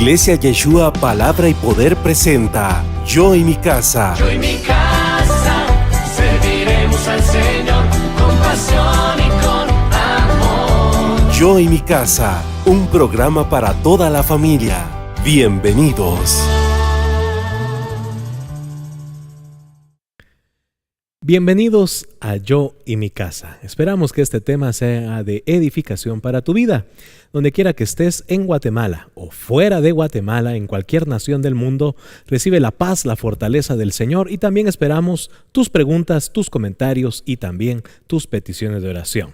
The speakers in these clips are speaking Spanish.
Iglesia Yeshua Palabra y Poder presenta Yo y mi casa. Yo y mi casa serviremos al Señor con pasión y con amor. Yo y mi casa, un programa para toda la familia. Bienvenidos. Bienvenidos a Yo y mi casa. Esperamos que este tema sea de edificación para tu vida. Donde quiera que estés en Guatemala o fuera de Guatemala, en cualquier nación del mundo, recibe la paz, la fortaleza del Señor y también esperamos tus preguntas, tus comentarios y también tus peticiones de oración.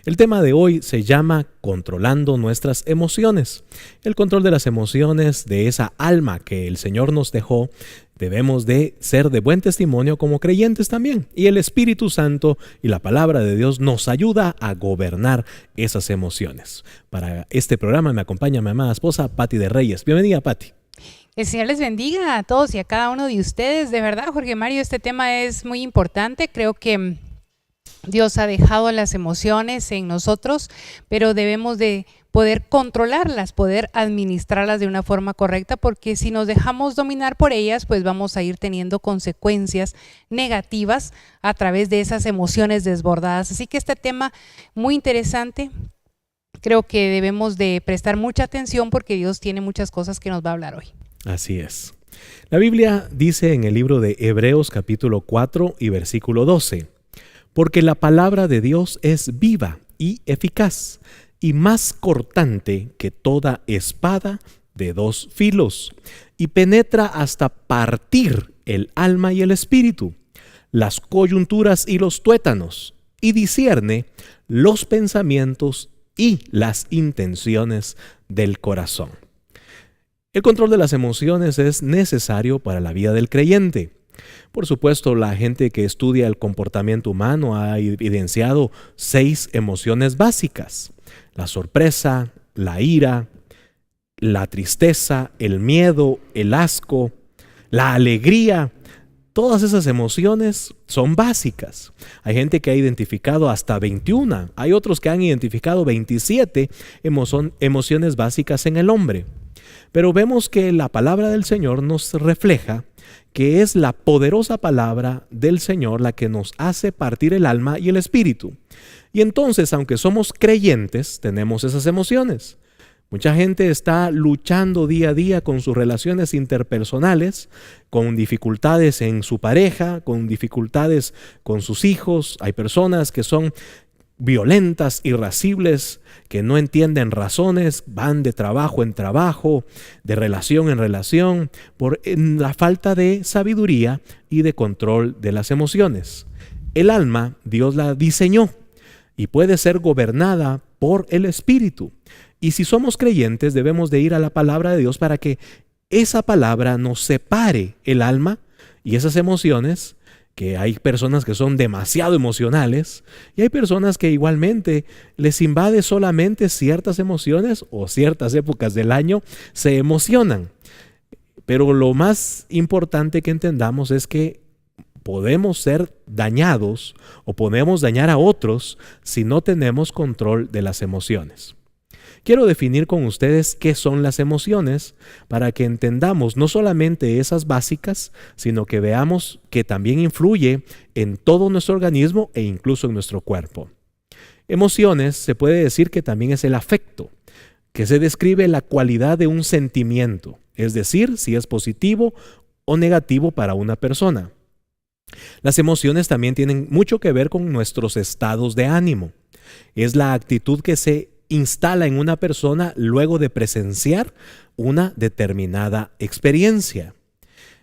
El tema de hoy se llama Controlando nuestras emociones. El control de las emociones, de esa alma que el Señor nos dejó, debemos de ser de buen testimonio como creyentes también. Y el Espíritu Santo y la Palabra de Dios nos ayuda a gobernar esas emociones. Para este programa me acompaña mi amada esposa, Patti de Reyes. Bienvenida, Patti. El Señor les bendiga a todos y a cada uno de ustedes. De verdad, Jorge Mario, este tema es muy importante. Creo que Dios ha dejado las emociones en nosotros, pero debemos de poder controlarlas, poder administrarlas de una forma correcta, porque si nos dejamos dominar por ellas, pues vamos a ir teniendo consecuencias negativas a través de esas emociones desbordadas. Así que este tema muy interesante, creo que debemos de prestar mucha atención porque Dios tiene muchas cosas que nos va a hablar hoy. Así es. La Biblia dice en el libro de Hebreos capítulo 4 y versículo 12, porque la palabra de Dios es viva y eficaz y más cortante que toda espada de dos filos y penetra hasta partir el alma y el espíritu, las coyunturas y los tuétanos, y discierne los pensamientos y las intenciones del corazón. El control de las emociones es necesario para la vida del creyente. Por supuesto, la gente que estudia el comportamiento humano ha evidenciado 6 emociones básicas: la sorpresa, la ira, la tristeza, el miedo, el asco, la alegría. Todas esas emociones son básicas. Hay gente que ha identificado hasta 21, hay otros que han identificado 27 emociones básicas en el hombre. Pero vemos que la palabra del Señor nos refleja que es la poderosa palabra del Señor la que nos hace partir el alma y el espíritu. Y entonces, aunque somos creyentes, tenemos esas emociones. Mucha gente está luchando día a día con sus relaciones interpersonales, con dificultades en su pareja, con dificultades con sus hijos. Hay personas que son violentas, irascibles, que no entienden razones, van de trabajo en trabajo, de relación en relación, por la falta de sabiduría y de control de las emociones. El alma, Dios la diseñó y puede ser gobernada por el Espíritu. Y si somos creyentes, debemos de ir a la palabra de Dios para que esa palabra nos separe el alma y esas emociones, que hay personas que son demasiado emocionales y hay personas que igualmente les invade solamente ciertas emociones o ciertas épocas del año se emocionan. Pero lo más importante que entendamos es que podemos ser dañados o podemos dañar a otros si no tenemos control de las emociones. Quiero definir con ustedes qué son las emociones para que entendamos no solamente esas básicas, sino que veamos que también influye en todo nuestro organismo e incluso en nuestro cuerpo. Emociones se puede decir que también es el afecto, que se describe la cualidad de un sentimiento, es decir, si es positivo o negativo para una persona. Las emociones también tienen mucho que ver con nuestros estados de ánimo. Es la actitud que se instala en una persona luego de presenciar una determinada experiencia.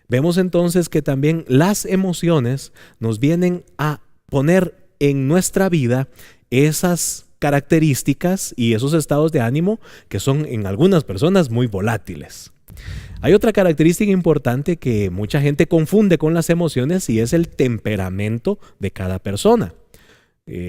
Vemos entonces que también las emociones nos vienen a poner en nuestra vida esas características y esos estados de ánimo que son en algunas personas muy volátiles. Hay otra característica importante que mucha gente confunde con las emociones y es el temperamento de cada persona.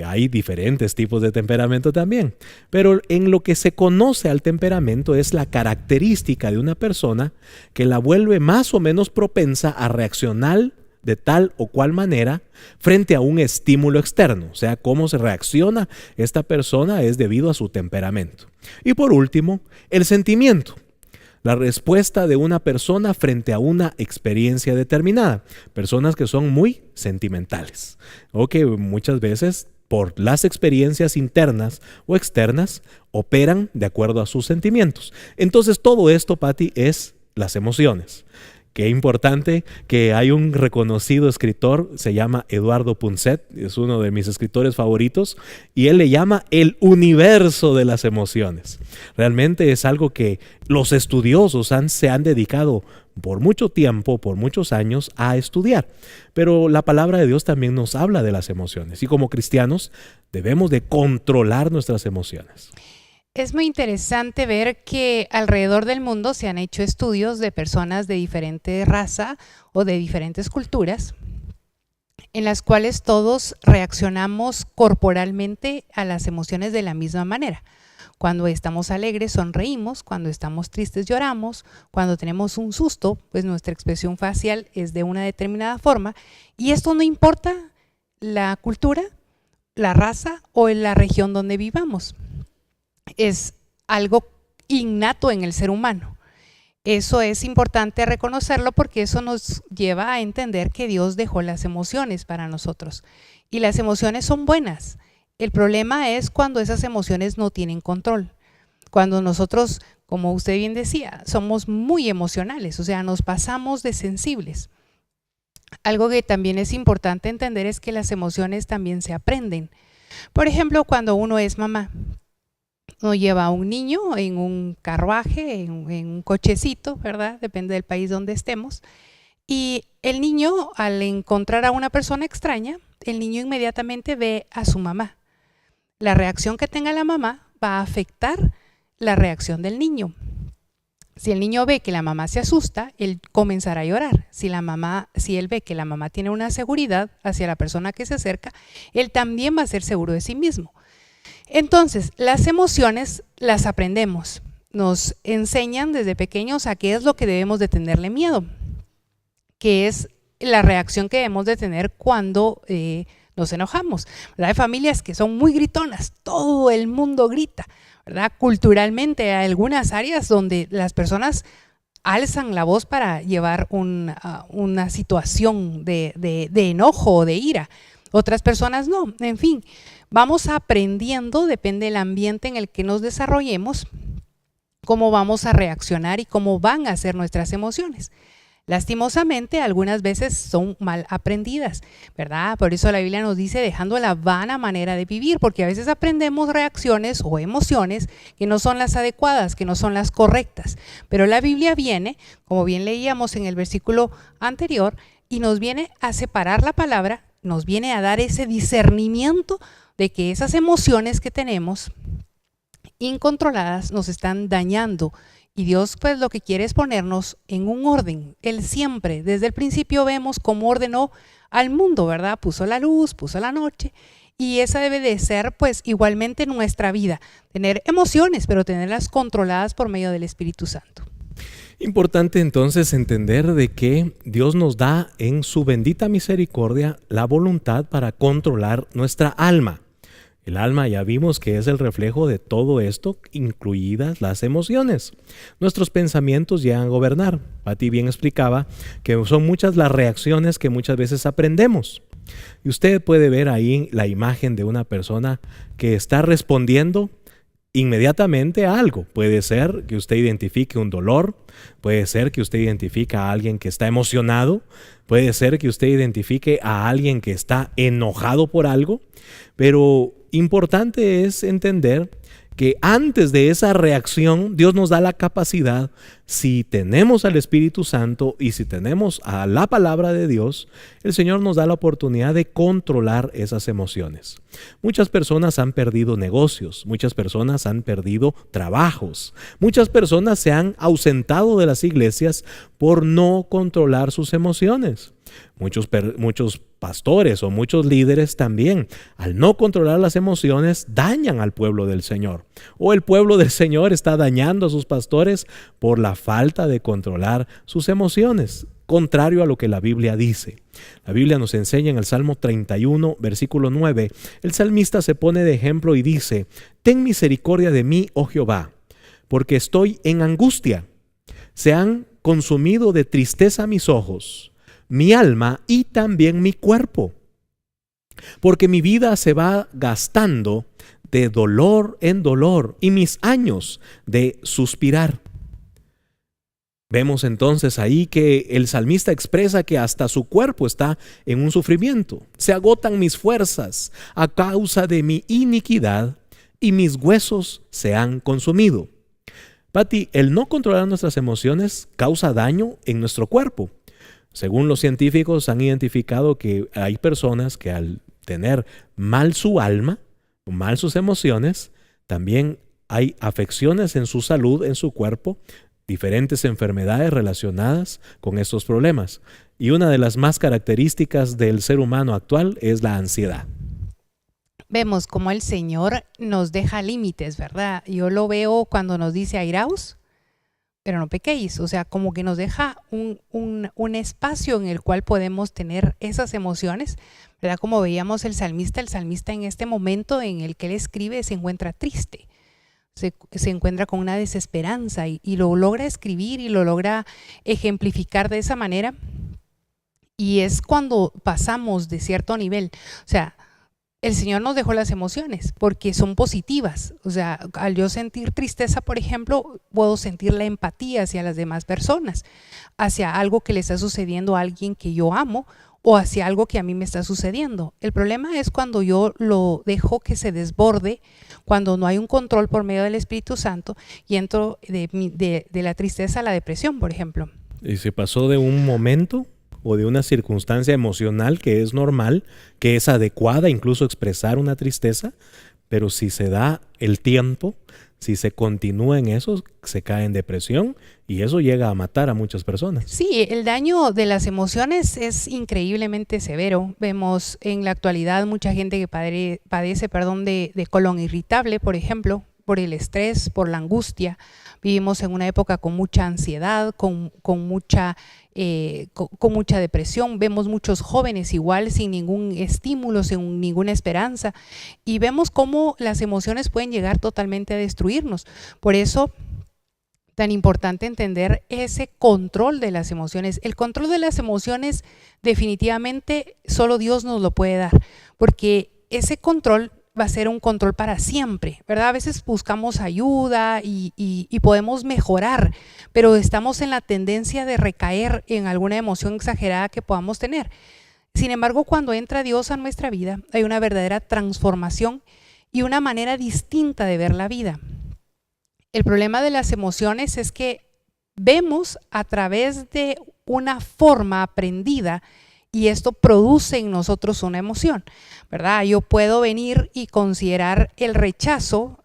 Hay diferentes tipos de temperamento también, pero en lo que se conoce al temperamento es la característica de una persona que la vuelve más o menos propensa a reaccionar de tal o cual manera frente a un estímulo externo. O sea, cómo se reacciona esta persona es debido a su temperamento. Y por último, el sentimiento. la respuesta de una persona frente a una experiencia determinada. Personas que son muy sentimentales o que muchas veces por las experiencias internas o externas operan de acuerdo a sus sentimientos. Entonces todo esto, Pati, es las emociones. Qué importante que hay un reconocido escritor, se llama Eduardo Punset, es uno de mis escritores favoritos, y él le llama el universo de las emociones. Realmente es algo que los estudiosos se han dedicado por mucho tiempo, por muchos años, a estudiar. Pero la palabra de Dios también nos habla de las emociones, y como cristianos debemos de controlar nuestras emociones. Es muy interesante ver que alrededor del mundo se han hecho estudios de personas de diferente raza o de diferentes culturas, en las cuales todos reaccionamos corporalmente a las emociones de la misma manera. Cuando estamos alegres sonreímos, cuando estamos tristes lloramos, cuando tenemos un susto, pues nuestra expresión facial es de una determinada forma, y esto no importa la cultura, la raza o en la región donde vivamos. Es algo innato en el ser humano. Eso es importante reconocerlo porque eso nos lleva a entender que Dios dejó las emociones para nosotros y las emociones son buenas. El problema es cuando esas emociones no tienen control. Cuando nosotros, como usted bien decía, somos muy emocionales, o sea, nos pasamos de sensibles. Algo que también es importante entender es que las emociones también se aprenden. Por ejemplo, cuando uno es mamá, uno lleva a un niño en un carruaje, en un cochecito, ¿verdad? Depende del país donde estemos. Y el niño, al encontrar a una persona extraña, el niño inmediatamente ve a su mamá. La reacción que tenga la mamá va a afectar la reacción del niño. Si el niño ve que la mamá se asusta, él comenzará a llorar. Si él ve que la mamá tiene una seguridad hacia la persona que se acerca, él también va a ser seguro de sí mismo. Entonces, las emociones las aprendemos, nos enseñan desde pequeños a qué es lo que debemos de tenerle miedo, que es la reacción que debemos de tener cuando nos enojamos, ¿verdad? Hay familias que son muy gritonas, todo el mundo grita, ¿verdad? Culturalmente hay algunas áreas donde las personas alzan la voz para llevar una situación de enojo o de ira. Otras personas no, en fin, vamos aprendiendo, depende del ambiente en el que nos desarrollemos, cómo vamos a reaccionar y cómo van a ser nuestras emociones. Lastimosamente, algunas veces son mal aprendidas, ¿verdad? Por eso la Biblia nos dice dejando la vana manera de vivir, porque a veces aprendemos reacciones o emociones que no son las adecuadas, que no son las correctas. Pero la Biblia viene, como bien leíamos en el versículo anterior, y nos viene a separar la palabra, nos viene a dar ese discernimiento de que esas emociones que tenemos incontroladas nos están dañando. Y Dios pues lo que quiere es ponernos en un orden. Él siempre, desde el principio vemos cómo ordenó al mundo, ¿verdad? Puso la luz, puso la noche. Y esa debe de ser pues igualmente nuestra vida. Tener emociones, pero tenerlas controladas por medio del Espíritu Santo. Importante entonces entender de que Dios nos da en su bendita misericordia la voluntad para controlar nuestra alma. El alma ya vimos que es el reflejo de todo esto, incluidas las emociones. Nuestros pensamientos llegan a gobernar. Pati bien explicaba que son muchas las reacciones que muchas veces aprendemos. Y usted puede ver ahí la imagen de una persona que está respondiendo inmediatamente a algo. Puede ser que usted identifique un dolor, puede ser que usted identifique a alguien que está emocionado, puede ser que usted identifique a alguien que está enojado por algo, pero importante es entender que antes de esa reacción Dios nos da la capacidad, si tenemos al Espíritu Santo y si tenemos a la palabra de Dios, el Señor nos da la oportunidad de controlar esas emociones. Muchas personas han perdido negocios, muchas personas han perdido trabajos, muchas personas se han ausentado de las iglesias por no controlar sus emociones. Muchos pastores o muchos líderes también, al no controlar las emociones, dañan al pueblo del Señor. O el pueblo del Señor está dañando a sus pastores por la falta de controlar sus emociones, contrario a lo que la Biblia dice. La Biblia nos enseña en el Salmo 31, versículo 9, el salmista se pone de ejemplo y dice: «Ten misericordia de mí, oh Jehová, porque estoy en angustia. Se han consumido de tristeza mis ojos, mi alma y también mi cuerpo, porque mi vida se va gastando de dolor en dolor y mis años de suspirar. Vemos entonces ahí que el salmista expresa que hasta su cuerpo está en un sufrimiento. Se agotan mis fuerzas a causa de mi iniquidad y mis huesos se han consumido. Pati, el no controlar nuestras emociones causa daño en nuestro cuerpo. Según los científicos han identificado que hay personas que al tener mal su alma, mal sus emociones, también hay afecciones en su salud, en su cuerpo, diferentes enfermedades relacionadas con estos problemas. Y una de las más características del ser humano actual es la ansiedad. Vemos cómo el Señor nos deja límites, ¿verdad? Yo lo veo cuando nos dice airaos, pero no pequéis. O sea, como que nos deja un espacio en el cual podemos tener esas emociones, ¿verdad? Como veíamos el salmista en este momento en el que él escribe se encuentra triste. Se encuentra con una desesperanza y lo logra escribir y lo logra ejemplificar de esa manera. Y es cuando pasamos de cierto nivel. O sea, el Señor nos dejó las emociones porque son positivas. O sea, al yo sentir tristeza, por ejemplo, puedo sentir la empatía hacia las demás personas, hacia algo que le está sucediendo a alguien que yo amo o hacia algo que a mí me está sucediendo. El problema es cuando yo lo dejo que se desborde, cuando no hay un control por medio del Espíritu Santo y entro de la tristeza a la depresión, por ejemplo. Y se pasó de un momento o de una circunstancia emocional que es normal, que es adecuada incluso expresar una tristeza, pero si se da el tiempo, si se continúa en eso, se cae en depresión y eso llega a matar a muchas personas. Sí, el daño de las emociones es increíblemente severo. Vemos en la actualidad mucha gente que padece de colon irritable, por ejemplo, por el estrés, por la angustia. Vivimos en una época con mucha ansiedad, con mucha depresión. Vemos muchos jóvenes igual sin ningún estímulo, sin ninguna esperanza, y vemos cómo las emociones pueden llegar totalmente a destruirnos. Por eso tan importante entender ese control de las emociones. El control de las emociones definitivamente solo Dios nos lo puede dar, porque ese control va a ser un control para siempre, ¿verdad? A veces buscamos ayuda y podemos mejorar, pero estamos en la tendencia de recaer en alguna emoción exagerada que podamos tener. Sin embargo, cuando entra Dios a nuestra vida, hay una verdadera transformación y una manera distinta de ver la vida. El problema de las emociones es que vemos a través de una forma aprendida y esto produce en nosotros una emoción, ¿verdad? Yo puedo venir y considerar el rechazo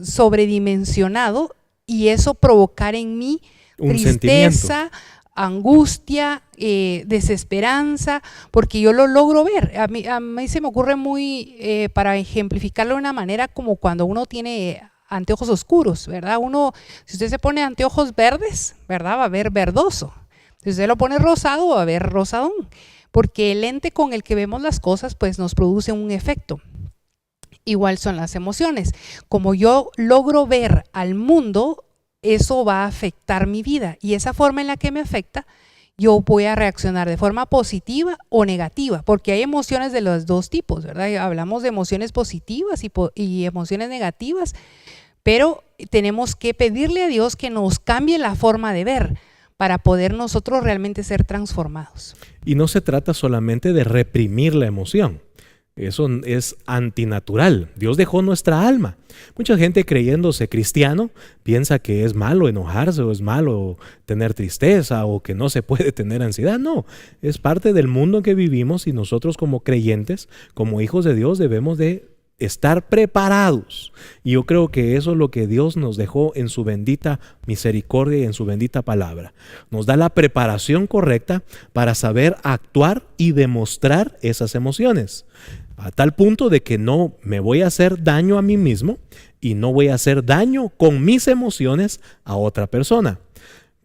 sobredimensionado y eso provocar en mí tristeza, angustia, desesperanza, porque yo lo logro ver. A mí se me ocurre muy, para ejemplificarlo de una manera, como cuando uno tiene anteojos oscuros, ¿verdad? Si usted se pone anteojos verdes, ¿verdad? Va a ver verdoso. Si usted lo pone rosado, va a ver rosadón, porque el lente con el que vemos las cosas pues nos produce un efecto. Igual son las emociones. Como yo logro ver al mundo, eso va a afectar mi vida y esa forma en la que me afecta, yo voy a reaccionar de forma positiva o negativa, porque hay emociones de los dos tipos, ¿verdad? Hablamos de emociones positivas y emociones negativas, pero tenemos que pedirle a Dios que nos cambie la forma de ver, para poder nosotros realmente ser transformados. Y no se trata solamente de reprimir la emoción. Eso es antinatural. Dios dejó nuestra alma. Mucha gente creyéndose cristiano piensa que es malo enojarse o es malo tener tristeza o que no se puede tener ansiedad. No, es parte del mundo en que vivimos y nosotros como creyentes, como hijos de Dios, debemos de estar preparados. Y yo creo que eso es lo que Dios nos dejó en su bendita misericordia y en su bendita palabra. Nos da la preparación correcta para saber actuar y demostrar esas emociones, a tal punto de que no me voy a hacer daño a mí mismo y no voy a hacer daño con mis emociones a otra persona.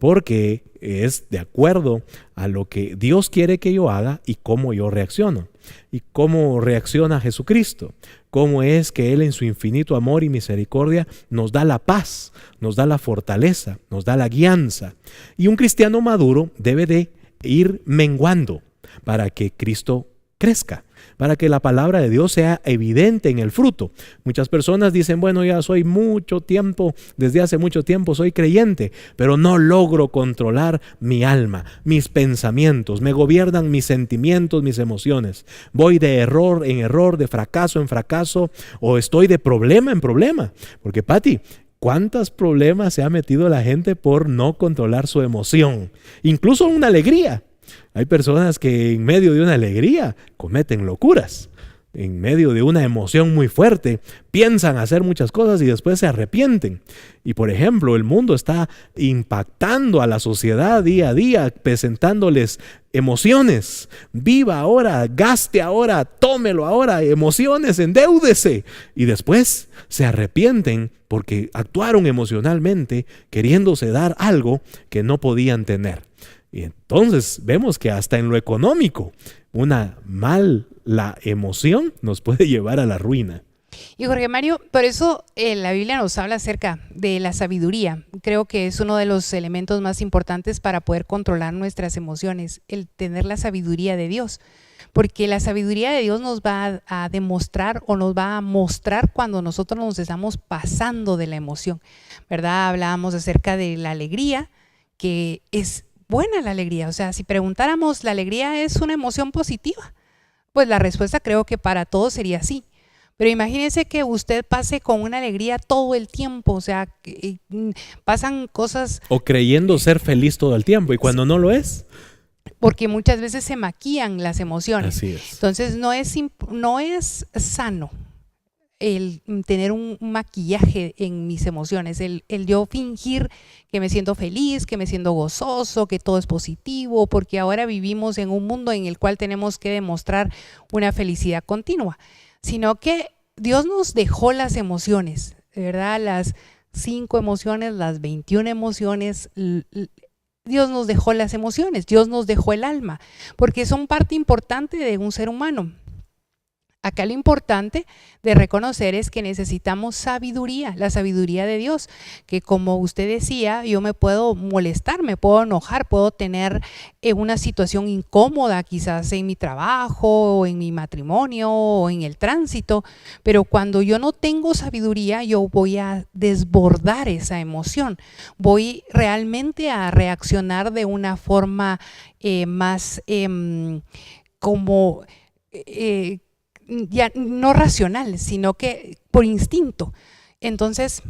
porque es de acuerdo a lo que Dios quiere que yo haga y cómo yo reacciono. Y cómo reacciona Jesucristo. Cómo es que Él en su infinito amor y misericordia nos da la paz, nos da la fortaleza, nos da la guianza. Y un cristiano maduro debe de ir menguando para que Cristo crezca, para que la palabra de Dios sea evidente en el fruto. Muchas personas dicen, bueno, ya soy mucho tiempo, desde hace mucho tiempo soy creyente, pero no logro controlar mi alma, mis pensamientos, me gobiernan mis sentimientos, mis emociones. Voy de error en error, de fracaso en fracaso, o estoy de problema en problema. Porque, Pati, ¿cuántos problemas se ha metido la gente por no controlar su emoción? Incluso una alegría. Hay personas que en medio de una alegría cometen locuras. En medio de una emoción muy fuerte, piensan hacer muchas cosas y después se arrepienten. Y por ejemplo, el mundo está impactando a la sociedad día a día, presentándoles emociones. Viva ahora, gaste ahora, tómelo ahora, emociones, endeúdese. Y después se arrepienten porque actuaron emocionalmente queriéndose dar algo que no podían tener. Y entonces vemos que hasta en lo económico, la emoción nos puede llevar a la ruina. Y Jorge Mario, por eso la Biblia nos habla acerca de la sabiduría. Creo que es uno de los elementos más importantes para poder controlar nuestras emociones, el tener la sabiduría de Dios. Porque la sabiduría de Dios nos va a demostrar o nos va a mostrar cuando nosotros nos estamos pasando de la emoción, ¿verdad? Hablábamos acerca de la alegría, que es buena la alegría. O sea, si preguntáramos, ¿la alegría es una emoción positiva? Pues la respuesta creo que para todos sería sí. Pero imagínese que usted pase con una alegría todo el tiempo, o sea, que pasan cosas... O creyendo ser feliz todo el tiempo, y cuando no lo es... Porque muchas veces se maquillan las emociones. Así es. Entonces no es sano el tener un maquillaje en mis emociones, el yo fingir que me siento feliz, que me siento gozoso, que todo es positivo, porque ahora vivimos en un mundo en el cual tenemos que demostrar una felicidad continua, sino que Dios nos dejó las emociones, ¿verdad? Las 5 emociones, las 21 emociones, Dios nos dejó las emociones, Dios nos dejó el alma, porque son parte importante de un ser humano. Acá lo importante de reconocer es que necesitamos sabiduría, la sabiduría de Dios, que como usted decía, yo me puedo molestar, me puedo enojar, puedo tener una situación incómoda quizás en mi trabajo, o en mi matrimonio, o en el tránsito, pero cuando yo no tengo sabiduría, yo voy a desbordar esa emoción, voy realmente a reaccionar de una forma más como... ya no racional, sino que por instinto. Entonces,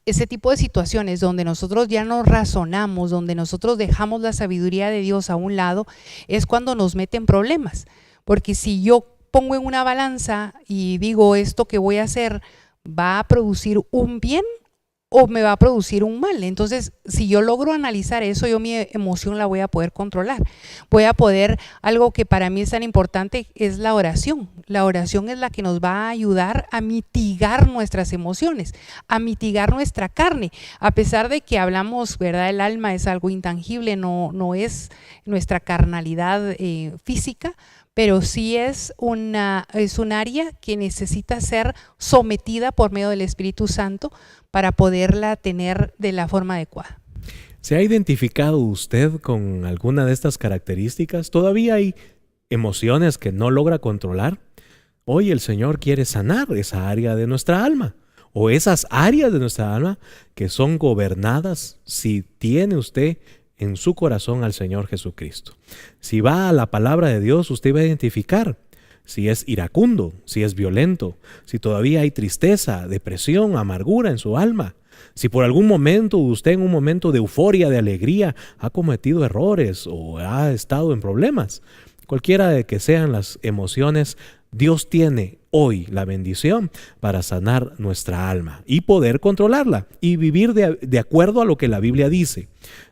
ese tipo de situaciones donde nosotros ya no razonamos, donde nosotros dejamos la sabiduría de Dios a un lado, es cuando nos meten problemas. Porque si yo pongo en una balanza y digo esto que voy a hacer va a producir un bien o me va a producir un mal. Entonces, si yo logro analizar eso, yo mi emoción la voy a poder controlar. Voy a poder, algo que para mí es tan importante es la oración. La oración es la que nos va a ayudar a mitigar nuestras emociones, a mitigar nuestra carne. A pesar de que hablamos, ¿verdad? El alma es algo intangible, no es nuestra carnalidad física, pero sí es un área que necesita ser sometida por medio del Espíritu Santo para poderla tener de la forma adecuada. ¿Se ha identificado usted con alguna de estas características? ¿Todavía hay emociones que no logra controlar? Hoy el Señor quiere sanar esa área de nuestra alma, o esas áreas de nuestra alma que son gobernadas si tiene usted en su corazón al Señor Jesucristo. Si va a la palabra de Dios, usted va a identificar si es iracundo, si es violento, si todavía hay tristeza, depresión, amargura en su alma. Si por algún momento usted en un momento de euforia, de alegría, ha cometido errores o ha estado en problemas. Cualquiera de que sean las emociones, Dios tiene hoy la bendición para sanar nuestra alma y poder controlarla y vivir de acuerdo a lo que la Biblia dice.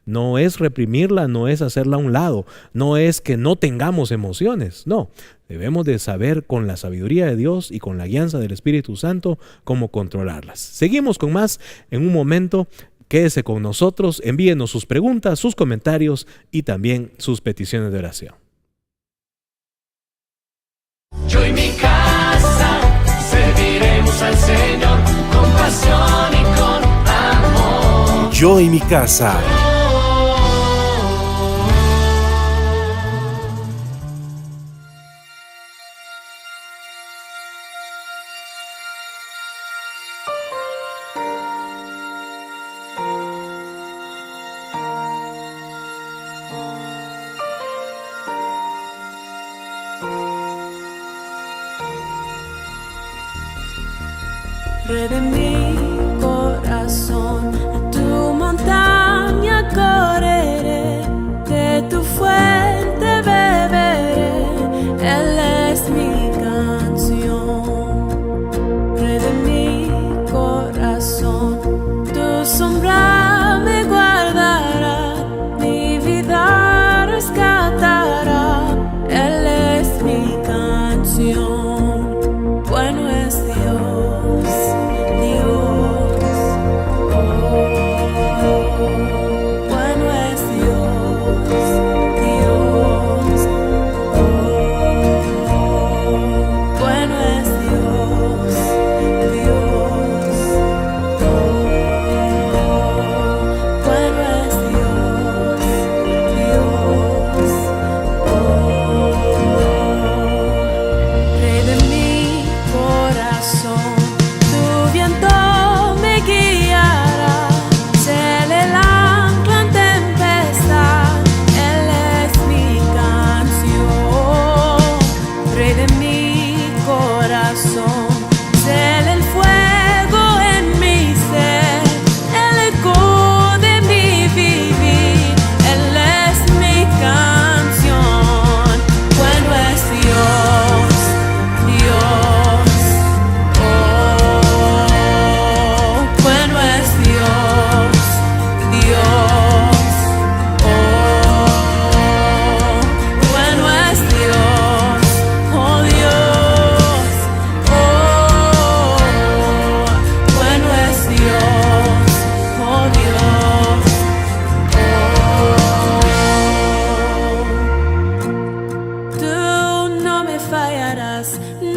No es reprimirla, no es hacerla a un lado, no es que no tengamos emociones, no. Debemos de saber con la sabiduría de Dios y con la guianza del Espíritu Santo cómo controlarlas. Seguimos con más en un momento. Quédese con nosotros, envíenos sus preguntas, sus comentarios y también sus peticiones de oración. Yo y mi casa serviremos al Señor con pasión y con amor. Yo y mi casa. Rey de mi corazón, a tu montaña correré, de tu fuente beberé, Él es mi canción. Rey de mi corazón, tu sombra me guardará, mi vida rescatará, Él es mi canción. Bueno es Dios.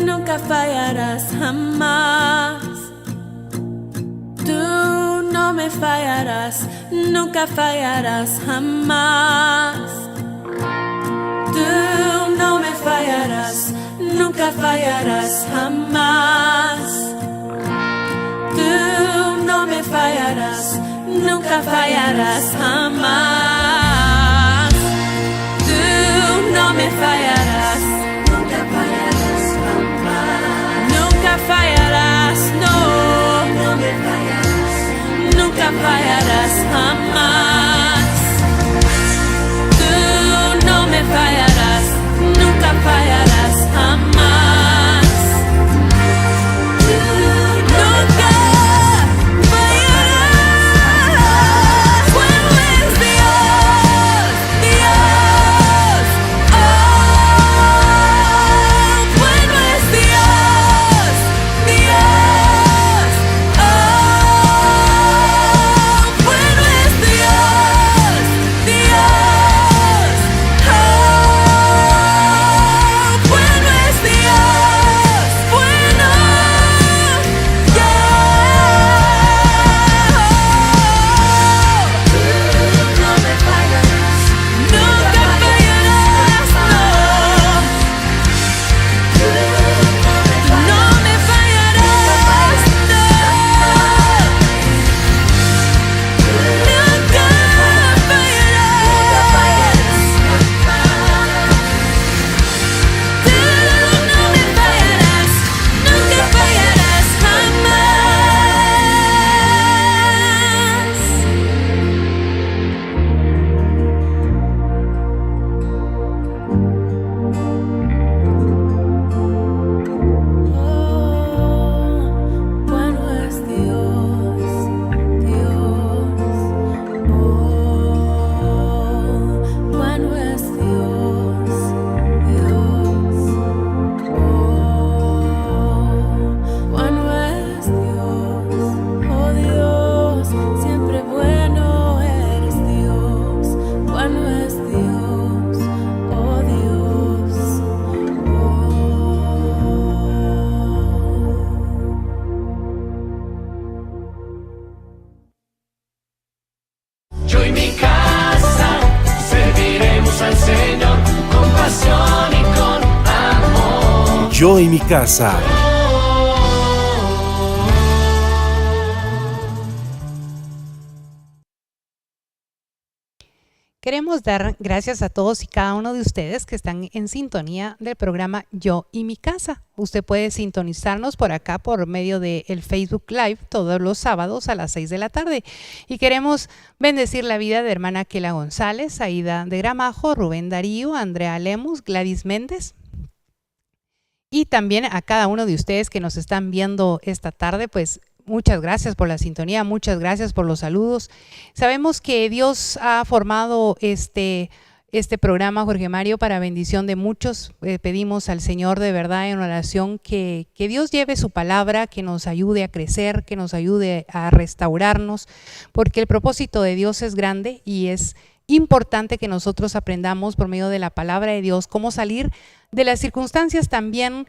Nunca fallarás jamás. Tú no me fallarás, nunca fallarás jamás. Tú no me fallarás, nunca fallarás jamás. Tú no me fallarás, nunca fallarás jamás. Nunca fallarás, no, no me fallarás, nunca fallarás jamás. Tú no me fallarás, nunca fallarás jamás. Tú nunca fallarás. Bueno es Dios. Yo y mi casa. Queremos dar gracias a todos y cada uno de ustedes que están en sintonía del programa Yo y mi casa. Usted puede sintonizarnos por acá por medio del Facebook Live todos los sábados a las 6 de la tarde. Y queremos bendecir la vida de hermana Kela González, Aida de Gramajo, Rubén Darío, Andrea Lemus, Gladys Méndez. Y también a cada uno de ustedes que nos están viendo esta tarde, pues muchas gracias por la sintonía, muchas gracias por los saludos. Sabemos que Dios ha formado este programa, Jorge Mario, para bendición de muchos. Pedimos al Señor de verdad en oración que Dios lleve su palabra, que nos ayude a crecer, que nos ayude a restaurarnos, porque el propósito de Dios es grande y es importante que nosotros aprendamos por medio de la palabra de Dios cómo salir de las circunstancias también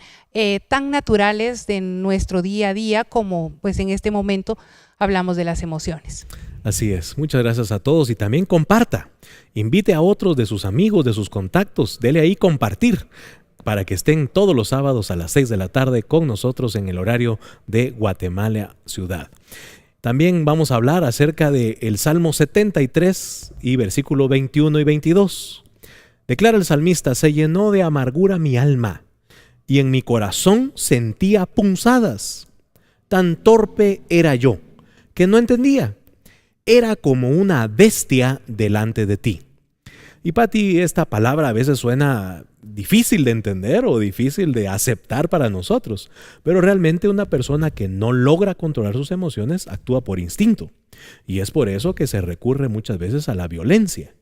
tan naturales de nuestro día a día, como pues en este momento hablamos de las emociones. Así es, muchas gracias a todos y también comparta, invite a otros de sus amigos, de sus contactos, dele ahí compartir para que estén todos los sábados a las 6 de la tarde con nosotros en el horario de Guatemala Ciudad. También vamos a hablar acerca del Salmo 73 y versículo 21 y 22. Declara el salmista: se llenó de amargura mi alma, y en mi corazón sentía punzadas. Tan torpe era yo, que no entendía. Era como una bestia delante de ti. Y Pati, esta palabra a veces suena difícil de entender o difícil de aceptar para nosotros, pero realmente una persona que no logra controlar sus emociones actúa por instinto. Y es por eso que se recurre muchas veces a la violencia.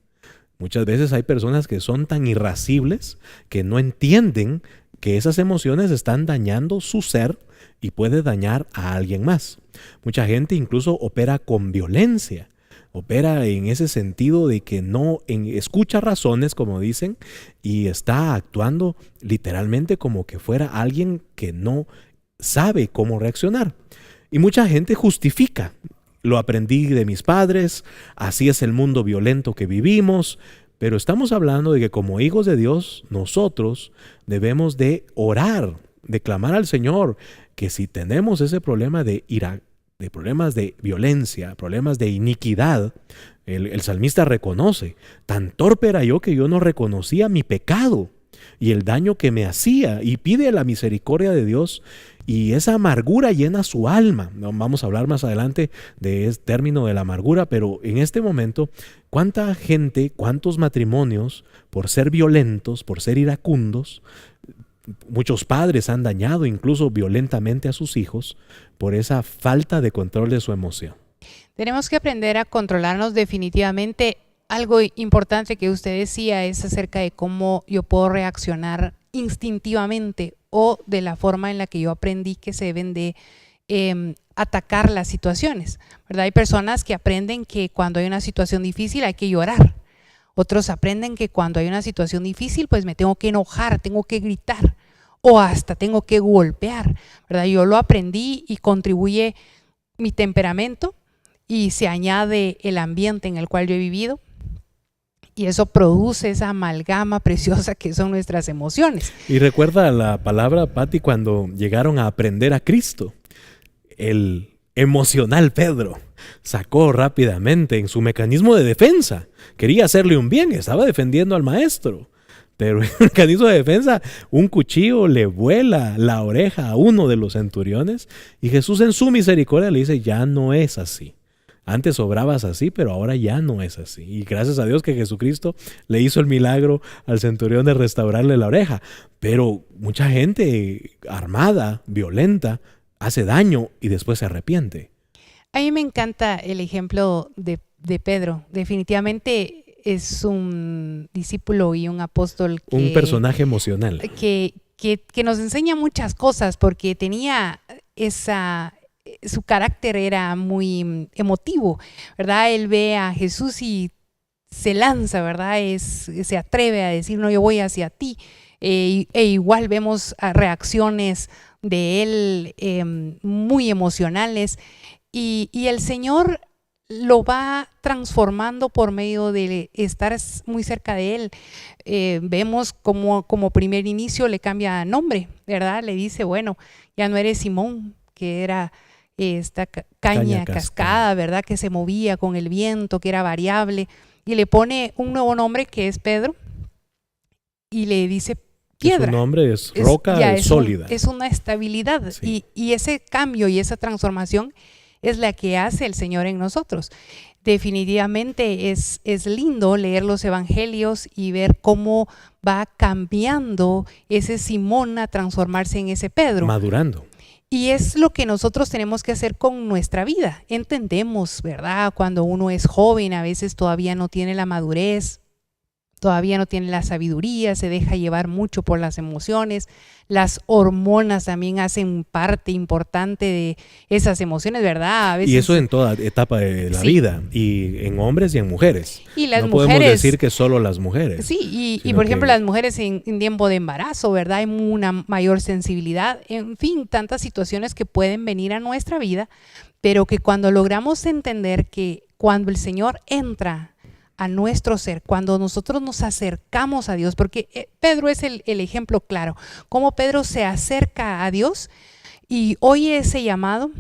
Muchas veces hay personas que son tan irascibles que no entienden que esas emociones están dañando su ser y puede dañar a alguien más. Mucha gente incluso opera con violencia, opera en ese sentido de que no escucha razones, como dicen, y está actuando literalmente como que fuera alguien que no sabe cómo reaccionar. Y mucha gente justifica. Lo aprendí de mis padres, así es el mundo violento que vivimos, pero estamos hablando de que como hijos de Dios, nosotros debemos de orar, de clamar al Señor, que si tenemos ese problema de ira, de problemas de violencia, problemas de iniquidad, el salmista reconoce: tan torpe era yo que yo no reconocía mi pecado y el daño que me hacía, y pide la misericordia de Dios, y esa amargura llena su alma. Vamos a hablar más adelante de este término de la amargura, pero en este momento, ¿cuánta gente, cuántos matrimonios, por ser violentos, por ser iracundos, muchos padres han dañado incluso violentamente a sus hijos por esa falta de control de su emoción? Tenemos que aprender a controlarnos definitivamente. Algo importante que usted decía es acerca de cómo yo puedo reaccionar instintivamente o de la forma en la que yo aprendí que se deben de atacar las situaciones, ¿verdad? Hay personas que aprenden que cuando hay una situación difícil hay que llorar. Otros aprenden que cuando hay una situación difícil pues me tengo que enojar, tengo que gritar o hasta tengo que golpear, ¿verdad? Yo lo aprendí y contribuye mi temperamento y se añade el ambiente en el cual yo he vivido. Y eso produce esa amalgama preciosa que son nuestras emociones. Y recuerda la palabra, Pati, cuando llegaron a aprender a Cristo, el emocional Pedro sacó rápidamente en su mecanismo de defensa. Quería hacerle un bien, estaba defendiendo al maestro. Pero en el mecanismo de defensa, un cuchillo le vuela la oreja a uno de los centuriones y Jesús en su misericordia le dice: ya no es así. Antes obrabas así, pero ahora ya no es así. Y gracias a Dios que Jesucristo le hizo el milagro al centurión de restaurarle la oreja. Pero mucha gente armada, violenta, hace daño y después se arrepiente. A mí me encanta el ejemplo de Pedro. Definitivamente es un discípulo y un apóstol un personaje emocional que nos enseña muchas cosas, porque tenía su carácter era muy emotivo, ¿verdad? Él ve a Jesús y se lanza, ¿verdad? Se atreve a decir: no, yo voy hacia ti. E igual vemos reacciones de él muy emocionales. Y el Señor lo va transformando por medio de estar muy cerca de él. Vemos como primer inicio le cambia nombre, ¿verdad? Le dice, bueno, ya no eres Simón, que era esta caña cascada, ¿verdad? Que se movía con el viento, que era variable, y le pone un nuevo nombre que es Pedro, y le dice piedra. Su nombre es roca sólida. Es una estabilidad, sí. Y ese cambio y esa transformación es la que hace el Señor en nosotros. Definitivamente es lindo leer los evangelios y ver cómo va cambiando ese Simón a transformarse en ese Pedro. Madurando. Y es lo que nosotros tenemos que hacer con nuestra vida. Entendemos, ¿verdad? Cuando uno es joven, a veces todavía no tiene la madurez, todavía no tiene la sabiduría, se deja llevar mucho por las emociones. Las hormonas también hacen parte importante de esas emociones, ¿verdad? A veces, y eso en toda etapa de la vida, y en hombres y en mujeres. Y las no mujeres, podemos decir que solo las mujeres. Sí, y por ejemplo las mujeres en tiempo de embarazo, ¿verdad? Hay una mayor sensibilidad, en fin, tantas situaciones que pueden venir a nuestra vida, pero que cuando logramos entender que cuando el Señor entra a nuestro ser, cuando nosotros nos acercamos a Dios, porque Pedro es el ejemplo claro, cómo Pedro se acerca a Dios y oye ese llamado,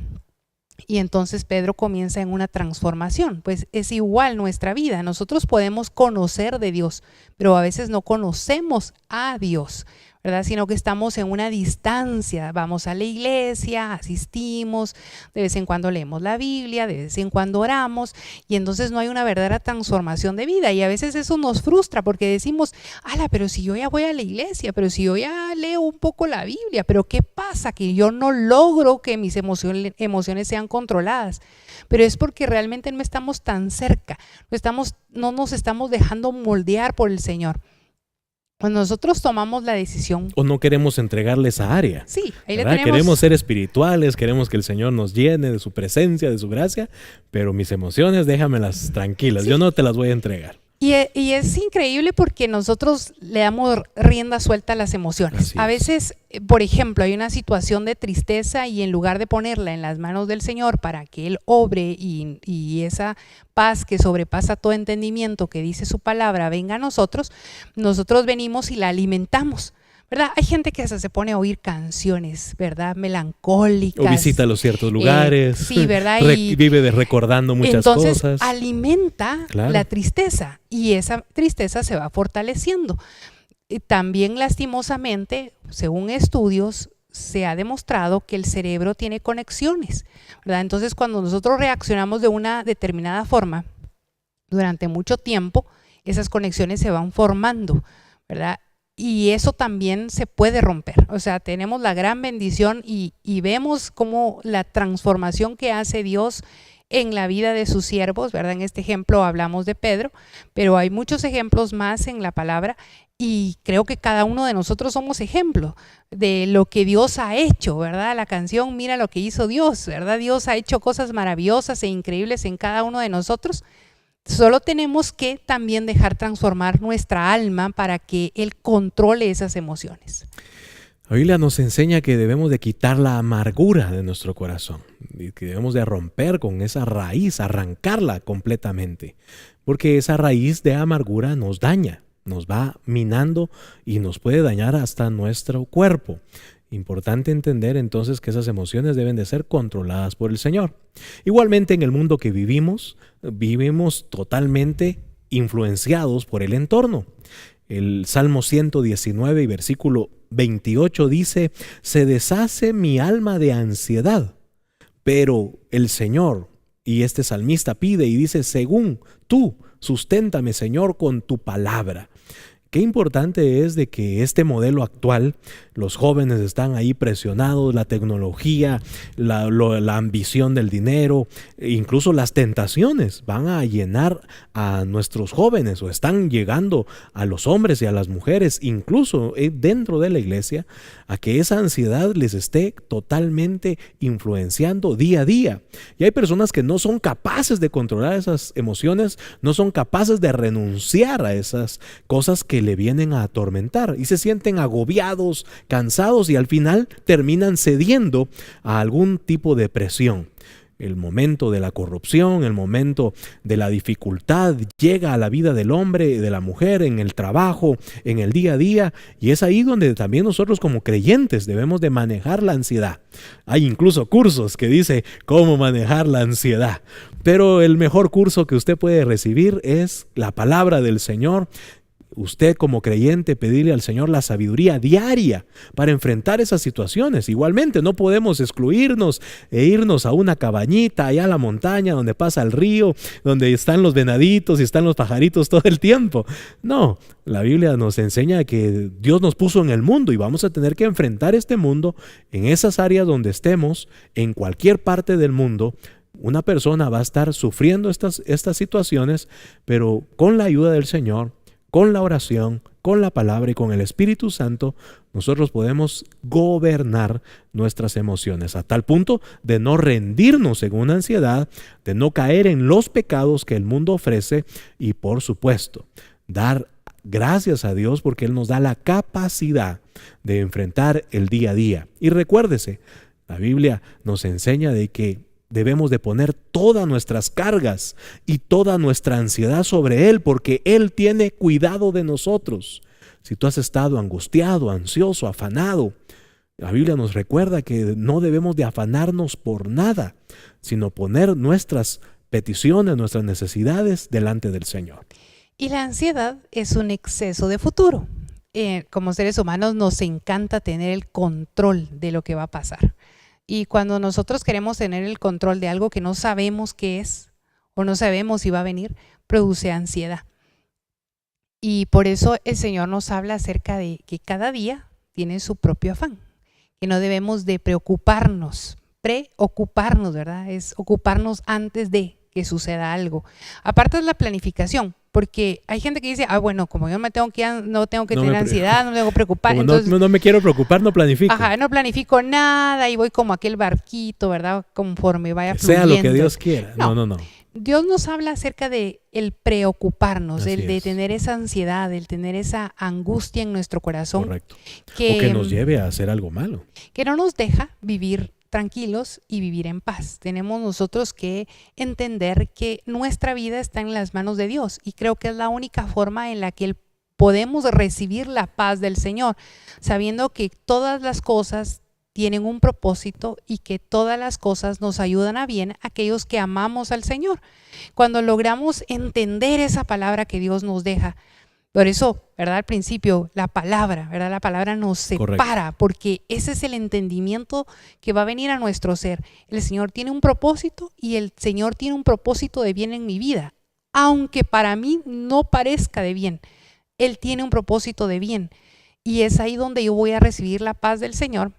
y entonces Pedro comienza en una transformación. Pues es igual nuestra vida, nosotros podemos conocer de Dios, pero a veces no conocemos a Dios, ¿verdad? Sino que estamos en una distancia, vamos a la iglesia, asistimos, de vez en cuando leemos la Biblia, de vez en cuando oramos, y entonces no hay una verdadera transformación de vida, y a veces eso nos frustra porque decimos, pero si yo ya voy a la iglesia, pero si yo ya leo un poco la Biblia, pero ¿qué pasa? Que yo no logro que mis emociones sean controladas, pero es porque realmente no estamos tan cerca, no nos estamos dejando moldear por el Señor. Cuando nosotros tomamos la decisión, o no queremos entregarle esa área. Sí, ahí ¿verdad? Queremos ser espirituales, queremos que el Señor nos llene de su presencia, de su gracia, pero mis emociones déjamelas tranquilas, sí. Yo no te las voy a entregar. Y es increíble porque nosotros le damos rienda suelta a las emociones. A veces, por ejemplo, hay una situación de tristeza y en lugar de ponerla en las manos del Señor para que Él obre y esa paz que sobrepasa todo entendimiento que dice su palabra venga a nosotros venimos y la alimentamos, ¿verdad? Hay gente que se pone a oír canciones, ¿verdad? Melancólicas. O visita los ciertos lugares. Sí, ¿verdad? Y vive recordando muchas cosas. Entonces alimenta la tristeza y esa tristeza se va fortaleciendo. También lastimosamente, según estudios, se ha demostrado que el cerebro tiene conexiones, ¿verdad? Entonces cuando nosotros reaccionamos de una determinada forma, durante mucho tiempo, esas conexiones se van formando, ¿verdad? Y eso también se puede romper. O sea, tenemos la gran bendición y vemos cómo la transformación que hace Dios en la vida de sus siervos, ¿verdad? En este ejemplo hablamos de Pedro, pero hay muchos ejemplos más en la palabra y creo que cada uno de nosotros somos ejemplo de lo que Dios ha hecho, ¿verdad? La canción Mira lo que hizo Dios, ¿verdad? Dios ha hecho cosas maravillosas e increíbles en cada uno de nosotros. Solo tenemos que también dejar transformar nuestra alma para que Él controle esas emociones. La Biblia nos enseña que debemos de quitar la amargura de nuestro corazón y que debemos de romper con esa raíz, arrancarla completamente, porque esa raíz de amargura nos daña, nos va minando y nos puede dañar hasta nuestro cuerpo. Importante entender entonces que esas emociones deben de ser controladas por el Señor. Igualmente en el mundo que vivimos totalmente influenciados por el entorno. El Salmo 119 y versículo 28 dice, se deshace mi alma de ansiedad, pero el Señor, y este salmista pide y dice, según tú, susténtame Señor con tu palabra. Qué importante es de que este modelo actual, los jóvenes están ahí presionados, la tecnología, la ambición del dinero, incluso las tentaciones van a llenar a nuestros jóvenes o están llegando a los hombres y a las mujeres, incluso dentro de la iglesia, a que esa ansiedad les esté totalmente influenciando día a día. Y hay personas que no son capaces de controlar esas emociones, no son capaces de renunciar a esas cosas que le vienen a atormentar y se sienten agobiados, cansados y al final terminan cediendo a algún tipo de presión. el momento de la corrupción, el momento de la dificultad llega a la vida del hombre, de la mujer, en el trabajo, en el día a día, y es ahí donde también nosotros como creyentes debemos de manejar la ansiedad. Hay incluso cursos que dice cómo manejar la ansiedad, pero el mejor curso que usted puede recibir es la palabra del Señor. Usted como creyente pedirle al Señor la sabiduría diaria para enfrentar esas situaciones. Igualmente no podemos excluirnos e irnos a una cabañita allá a la montaña donde pasa el río, donde están los venaditos y están los pajaritos todo el tiempo. No, la Biblia nos enseña que Dios nos puso en el mundo y vamos a tener que enfrentar este mundo en esas áreas donde estemos, en cualquier parte del mundo. Una persona va a estar sufriendo estas situaciones, pero con la ayuda del Señor, con la oración, con la palabra y con el Espíritu Santo, nosotros podemos gobernar nuestras emociones a tal punto de no rendirnos en una ansiedad, de no caer en los pecados que el mundo ofrece y, por supuesto, dar gracias a Dios porque Él nos da la capacidad de enfrentar el día a día. Y recuérdese, la Biblia nos enseña de que debemos de poner todas nuestras cargas y toda nuestra ansiedad sobre Él, porque Él tiene cuidado de nosotros. Si tú has estado angustiado, ansioso, afanado, la Biblia nos recuerda que no debemos de afanarnos por nada, sino poner nuestras peticiones, nuestras necesidades delante del Señor. Y la ansiedad es un exceso de futuro. Como seres humanos nos encanta tener el control de lo que va a pasar. Y cuando nosotros queremos tener el control de algo que no sabemos qué es o no sabemos si va a venir, produce ansiedad. Y por eso el Señor nos habla acerca de que cada día tiene su propio afán, que no debemos de preocuparnos, ¿verdad? Es ocuparnos antes de que suceda algo. Aparte de la planificación, porque hay gente que dice, bueno, como yo no tengo que tener ansiedad, no me tengo que preocupar. Entonces, no me quiero preocupar, no planifico. Ajá, no planifico nada y voy como aquel barquito, ¿verdad? Conforme vaya fluyendo. Sea lo que Dios quiera. No. Dios nos habla acerca de el preocuparnos, de es. tener esa ansiedad, el tener esa angustia en nuestro corazón. Correcto. O que nos lleve a hacer algo malo. Que no nos deja vivir tranquilos y vivir en paz. Tenemos nosotros que entender que nuestra vida está en las manos de Dios y creo que es la única forma en la que podemos recibir la paz del Señor, sabiendo que todas las cosas tienen un propósito y que todas las cosas nos ayudan a bien aquellos que amamos al Señor. Cuando logramos entender esa palabra que Dios nos deja, por eso, ¿verdad? Al principio, la palabra, ¿verdad? La palabra nos separa. Correcto. Porque ese es el entendimiento que va a venir a nuestro ser. El Señor tiene un propósito y el Señor tiene un propósito de bien en mi vida. Aunque para mí no parezca de bien, Él tiene un propósito de bien. Y es ahí donde yo voy a recibir la paz del Señor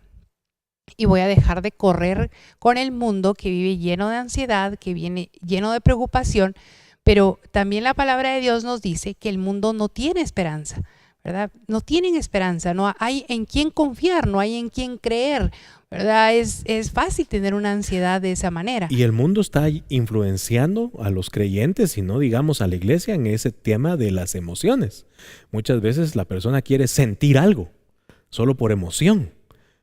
y voy a dejar de correr con el mundo que vive lleno de ansiedad, que viene lleno de preocupación. Pero también la palabra de Dios nos dice que el mundo no tiene esperanza, ¿verdad? No tienen esperanza, no hay en quién confiar, no hay en quién creer, ¿verdad? Es fácil tener una ansiedad de esa manera. Y el mundo está influenciando a los creyentes y no digamos a la iglesia en ese tema de las emociones. Muchas veces la persona quiere sentir algo, solo por emoción,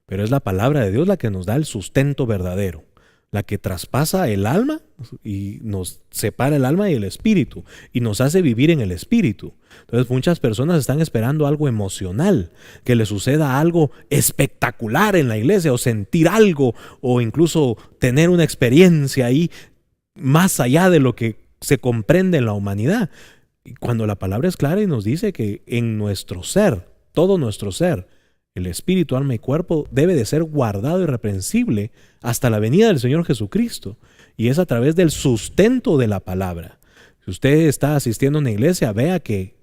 pero es la palabra de Dios la que nos da el sustento verdadero, la que traspasa el alma y nos separa el alma y el espíritu y nos hace vivir en el espíritu. Entonces muchas personas están esperando algo emocional, que le suceda algo espectacular en la iglesia o sentir algo o incluso tener una experiencia ahí más allá de lo que se comprende en la humanidad. Y cuando la palabra es clara y nos dice que en nuestro ser, todo nuestro ser, el espíritu, alma y cuerpo debe de ser guardado irreprensible hasta la venida del Señor Jesucristo. Y es a través del sustento de la palabra. Si usted está asistiendo a una iglesia, vea que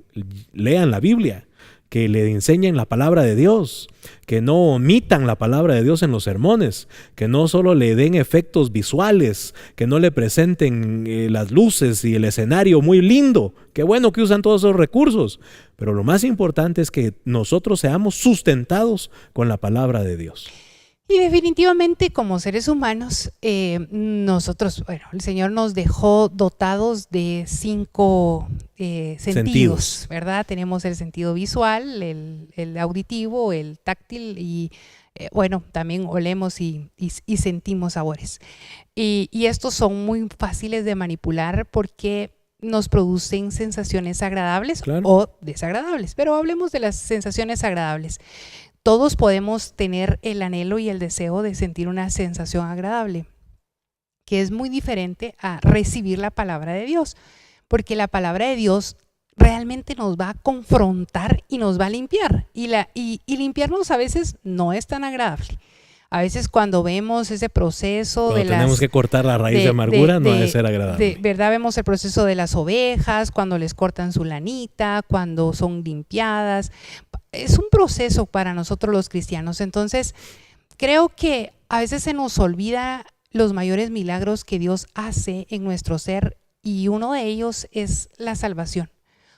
lean la Biblia, que le enseñen la palabra de Dios, que no omitan la palabra de Dios en los sermones, que no solo le den efectos visuales, que no le presenten las luces y el escenario muy lindo. Qué bueno que usan todos esos recursos, pero lo más importante es que nosotros seamos sustentados con la palabra de Dios. Y definitivamente como seres humanos, nosotros, bueno, el Señor nos dejó dotados de 5 sentidos, ¿verdad? Tenemos el sentido visual, el auditivo, el táctil y bueno, también olemos y sentimos sabores. Y estos son muy fáciles de manipular porque nos producen sensaciones agradables o desagradables, pero hablemos de las sensaciones agradables. Todos podemos tener el anhelo y el deseo de sentir una sensación agradable, que es muy diferente a recibir la palabra de Dios, porque la palabra de Dios realmente nos va a confrontar y nos va a limpiar, y limpiarnos a veces no es tan agradable. A veces cuando vemos ese proceso cuando tenemos que cortar la raíz de amargura, no ha de ser agradable. ¿Verdad? Vemos el proceso de las ovejas, cuando les cortan su lanita, cuando son limpiadas. Es un proceso para nosotros los cristianos. Entonces, creo que a veces se nos olvida los mayores milagros que Dios hace en nuestro ser, y uno de ellos es la salvación.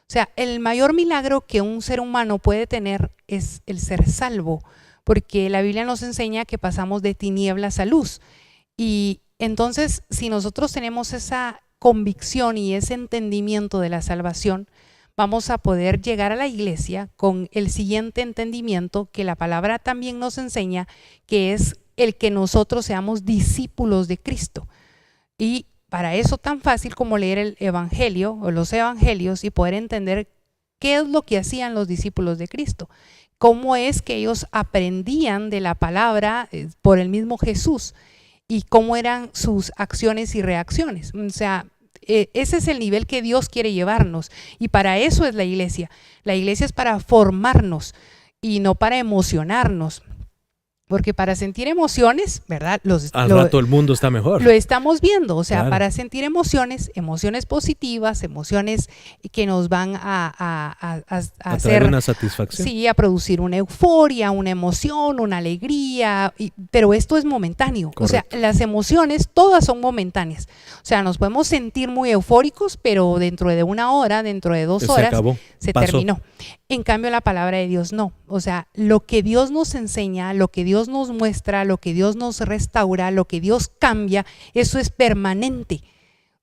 O sea, el mayor milagro que un ser humano puede tener es el ser salvo, porque la Biblia nos enseña que pasamos de tinieblas a luz. Y entonces, si nosotros tenemos esa convicción y ese entendimiento de la salvación, vamos a poder llegar a la iglesia con el siguiente entendimiento que la palabra también nos enseña, que es el que nosotros seamos discípulos de Cristo. Y para eso tan fácil como leer el Evangelio o los Evangelios y poder entender qué es lo que hacían los discípulos de Cristo. Cómo es que ellos aprendían de la palabra por el mismo Jesús y cómo eran sus acciones y reacciones. O sea, ese es el nivel que Dios quiere llevarnos, y para eso es la iglesia. La iglesia es para formarnos y no para emocionarnos. Porque para sentir emociones, ¿verdad? Al rato el mundo está mejor. Lo estamos viendo, o sea, claro. Para sentir emociones positivas, emociones que nos van a hacer una satisfacción. Sí, a producir una euforia, una emoción, una alegría, pero esto es momentáneo. Correcto. O sea, las emociones todas son momentáneas. O sea, nos podemos sentir muy eufóricos, pero dentro de 1 hora, dentro de 2 horas, se terminó. En cambio, la palabra de Dios no. O sea, lo que Dios nos enseña, lo que Dios nos muestra, lo que Dios nos restaura, lo que Dios cambia, eso es permanente.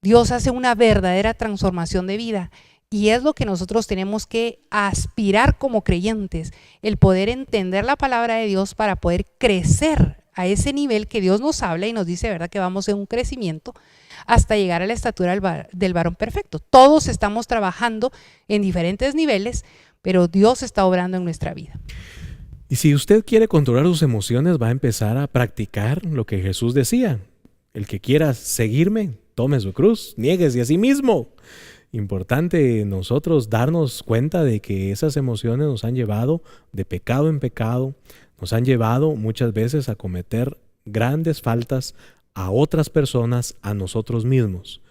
Dios hace una verdadera transformación de vida, y es lo que nosotros tenemos que aspirar como creyentes, el poder entender la palabra de Dios para poder crecer a ese nivel que Dios nos habla y nos dice, ¿verdad?, que vamos en un crecimiento hasta llegar a la estatura del varón perfecto. Todos estamos trabajando en diferentes niveles, pero Dios está obrando en nuestra vida. Y si usted quiere controlar sus emociones, va a empezar a practicar lo que Jesús decía. El que quiera seguirme, tome su cruz, niéguese a sí mismo. Importante nosotros darnos cuenta de que esas emociones nos han llevado de pecado en pecado, nos han llevado muchas veces a cometer grandes faltas a otras personas, a nosotros mismos.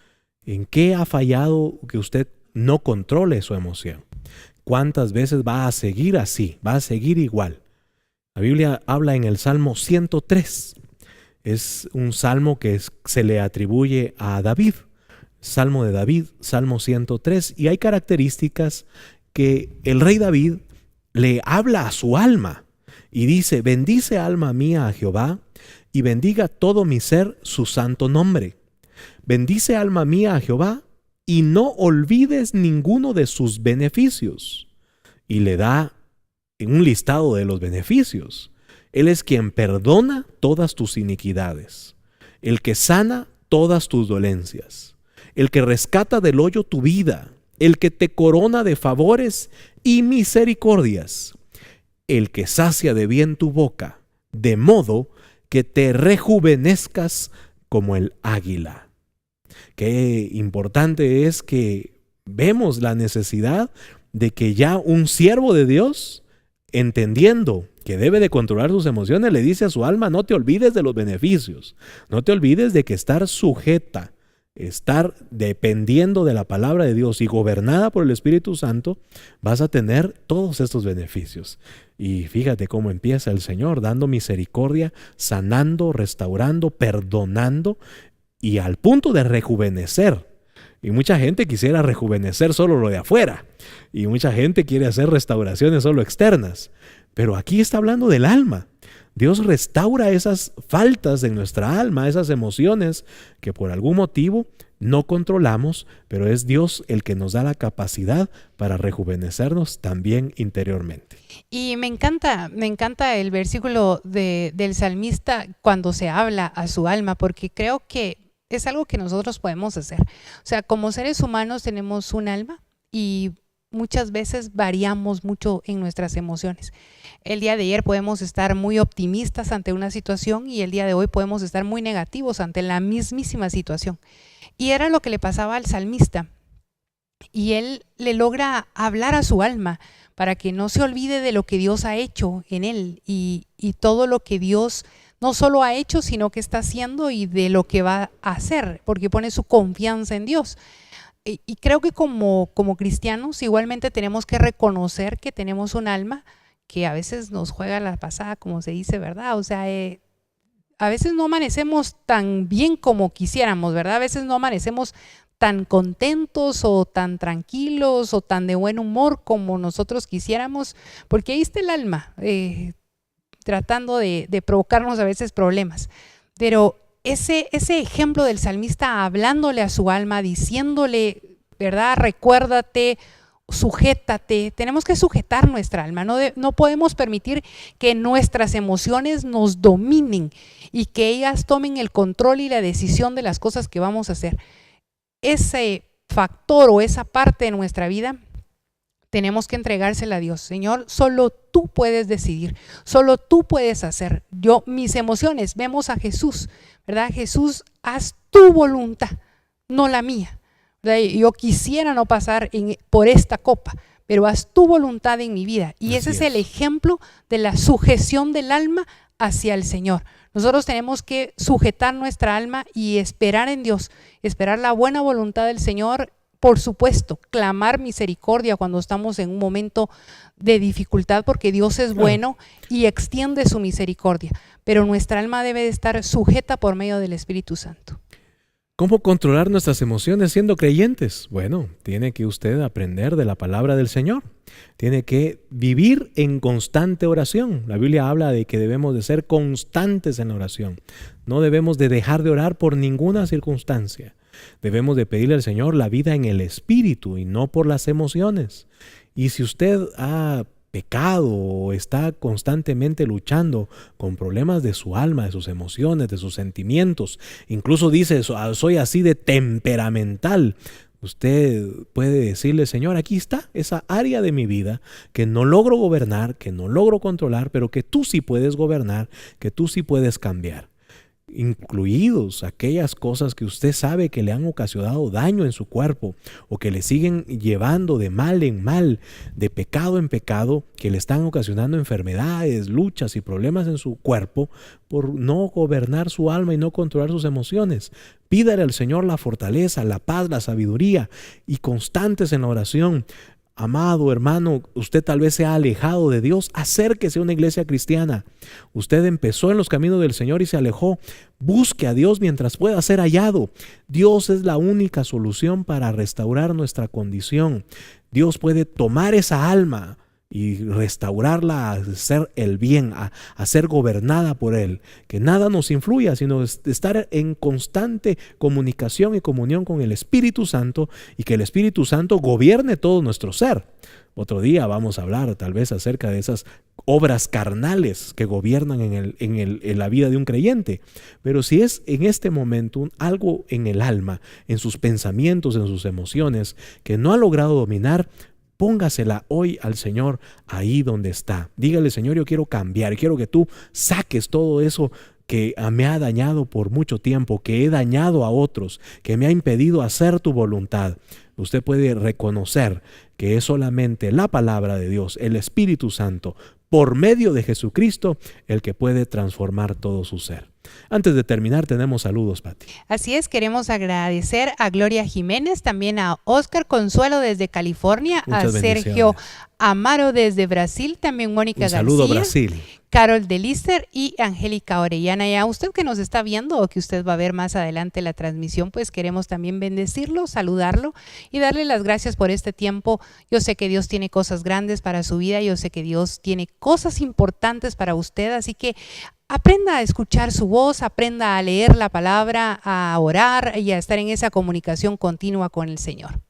¿En qué ha fallado que usted no controle su emoción? ¿Cuántas veces va a seguir así? Va a seguir igual. La Biblia habla en el Salmo 103. Es un salmo que se le atribuye a David. Salmo de David, Salmo 103. Y hay características que el rey David le habla a su alma. Y dice, bendice alma mía a Jehová, y bendiga todo mi ser su santo nombre. Bendice alma mía a Jehová, y no olvides ninguno de sus beneficios. Y le da un listado de los beneficios. Él es quien perdona todas tus iniquidades, el que sana todas tus dolencias, el que rescata del hoyo tu vida, el que te corona de favores y misericordias, el que sacia de bien tu boca, de modo que te rejuvenezcas como el águila. Qué importante es que vemos la necesidad de que ya un siervo de Dios, entendiendo que debe de controlar sus emociones, le dice a su alma, no te olvides de los beneficios, no te olvides de que estar sujeta, estar dependiendo de la palabra de Dios y gobernada por el Espíritu Santo, vas a tener todos estos beneficios. Y fíjate cómo empieza el Señor, dando misericordia, sanando, restaurando, perdonando, y al punto de rejuvenecer. Y mucha gente quisiera rejuvenecer solo lo de afuera. Y mucha gente quiere hacer restauraciones solo externas. Pero aquí está hablando del alma. Dios restaura esas faltas de nuestra alma, esas emociones que por algún motivo no controlamos, pero es Dios el que nos da la capacidad para rejuvenecernos también interiormente. Y me encanta el versículo del salmista cuando se habla a su alma, porque creo que es algo que nosotros podemos hacer. O sea, como seres humanos tenemos un alma y muchas veces variamos mucho en nuestras emociones. El día de ayer podemos estar muy optimistas ante una situación y el día de hoy podemos estar muy negativos ante la mismísima situación. Y era lo que le pasaba al salmista. Y él le logra hablar a su alma para que no se olvide de lo que Dios ha hecho en él y todo lo que Dios no solo ha hecho, sino que está haciendo y de lo que va a hacer, porque pone su confianza en Dios. Y creo que como cristianos igualmente tenemos que reconocer que tenemos un alma que a veces nos juega la pasada, como se dice, ¿verdad? O sea, a veces no amanecemos tan bien como quisiéramos, ¿verdad? A veces no amanecemos tan contentos o tan tranquilos o tan de buen humor como nosotros quisiéramos, porque ahí está el alma tratando de provocarnos a veces problemas. Pero ese ejemplo del salmista hablándole a su alma, diciéndole, ¿verdad? Recuérdate, sujétate. Tenemos que sujetar nuestra alma. No podemos permitir que nuestras emociones nos dominen y que ellas tomen el control y la decisión de las cosas que vamos a hacer. Ese factor o esa parte de nuestra vida tenemos que entregársela a Dios. Señor, solo tú puedes decidir, solo tú puedes hacer. Mis emociones, vemos a Jesús, ¿verdad? Jesús, haz tu voluntad, no la mía. ¿Verdad? Yo quisiera no pasar por esta copa, pero haz tu voluntad en mi vida. Y ese es el ejemplo de la sujeción del alma hacia el Señor. Nosotros tenemos que sujetar nuestra alma y esperar en Dios, esperar la buena voluntad del Señor. Por supuesto, clamar misericordia cuando estamos en un momento de dificultad, porque Dios es bueno y extiende su misericordia, pero nuestra alma debe de estar sujeta por medio del Espíritu Santo. ¿Cómo controlar nuestras emociones siendo creyentes? Bueno, tiene que usted aprender de la palabra del Señor. Tiene que vivir en constante oración. La Biblia habla de que debemos de ser constantes en la oración. No debemos de dejar de orar por ninguna circunstancia. Debemos de pedirle al Señor la vida en el Espíritu y no por las emociones. Y si usted ha pecado o está constantemente luchando con problemas de su alma, de sus emociones, de sus sentimientos, incluso dice, soy así de temperamental, usted puede decirle, Señor, aquí está esa área de mi vida que no logro gobernar, que no logro controlar, pero que tú sí puedes gobernar, que tú sí puedes cambiar. Incluidos aquellas cosas que usted sabe que le han ocasionado daño en su cuerpo o que le siguen llevando de mal en mal, de pecado en pecado, que le están ocasionando enfermedades, luchas y problemas en su cuerpo por no gobernar su alma y no controlar sus emociones. Pídale al Señor la fortaleza, la paz, la sabiduría y constantes en la oración. Amado hermano, usted tal vez se ha alejado de Dios, acérquese a una iglesia cristiana. Usted empezó en los caminos del Señor y se alejó. Busque a Dios mientras pueda ser hallado. Dios es la única solución para restaurar nuestra condición. Dios puede tomar esa alma y restaurarla a hacer el bien, a ser gobernada por Él. Que nada nos influya, sino estar en constante comunicación y comunión con el Espíritu Santo y que el Espíritu Santo gobierne todo nuestro ser. Otro día vamos a hablar tal vez acerca de esas obras carnales que gobiernan en la vida de un creyente. Pero si es en este momento algo en el alma, en sus pensamientos, en sus emociones, que no ha logrado dominar, póngasela hoy al Señor ahí donde está. Dígale, Señor, yo quiero cambiar, quiero que tú saques todo eso que me ha dañado por mucho tiempo, que he dañado a otros, que me ha impedido hacer tu voluntad. Usted puede reconocer que es solamente la palabra de Dios, el Espíritu Santo, por medio de Jesucristo, el que puede transformar todo su ser. Antes de terminar, tenemos saludos, Pati. Así es, queremos agradecer a Gloria Jiménez, también a Oscar Consuelo desde California, muchas a Sergio Amaro desde Brasil, también Mónica García. Un saludo, Brasil. Carol de Lister y Angélica Orellana. Y a usted que nos está viendo o que usted va a ver más adelante la transmisión, pues queremos también bendecirlo, saludarlo y darle las gracias por este tiempo. Yo sé que Dios tiene cosas grandes para su vida, yo sé que Dios tiene cosas importantes para usted, así que aprenda a escuchar su voz, aprenda a leer la palabra, a orar y a estar en esa comunicación continua con el Señor.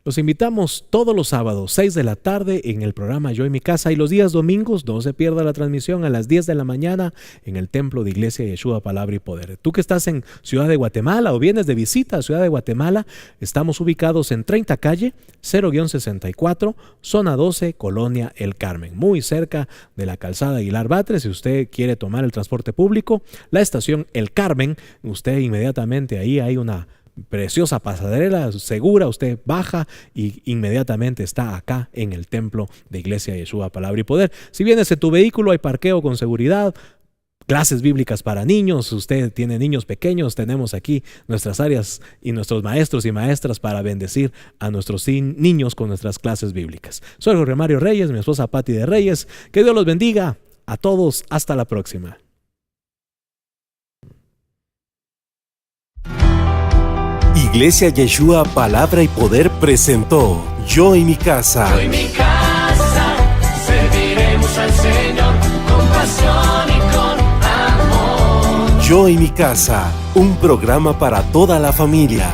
Los invitamos todos los sábados, 6 de la tarde, en el programa Yo y mi casa, y los días domingos, no se pierda la transmisión a las 10 de la mañana en el templo de Iglesia Yeshua, Palabra y Poder. Tú que estás en Ciudad de Guatemala o vienes de visita a Ciudad de Guatemala, estamos ubicados en 30 calle 0-64, zona 12, Colonia El Carmen, muy cerca de la calzada Aguilar Batres. Si usted quiere tomar el transporte público, la estación El Carmen, usted inmediatamente ahí hay una preciosa pasarela segura, usted baja y inmediatamente está acá en el templo de Iglesia Yeshua, Palabra y Poder. Si vienes en tu vehículo, hay parqueo con seguridad, clases bíblicas para niños. Usted tiene niños pequeños, tenemos aquí nuestras áreas y nuestros maestros y maestras para bendecir a nuestros niños con nuestras clases bíblicas. Soy Jorge Mario Reyes, mi esposa Patti de Reyes. Que Dios los bendiga a todos. Hasta la próxima. Iglesia Yeshua, Palabra y Poder presentó Yo y mi casa. Yo y mi casa serviremos al Señor con pasión y con amor. Yo y mi casa, un programa para toda la familia.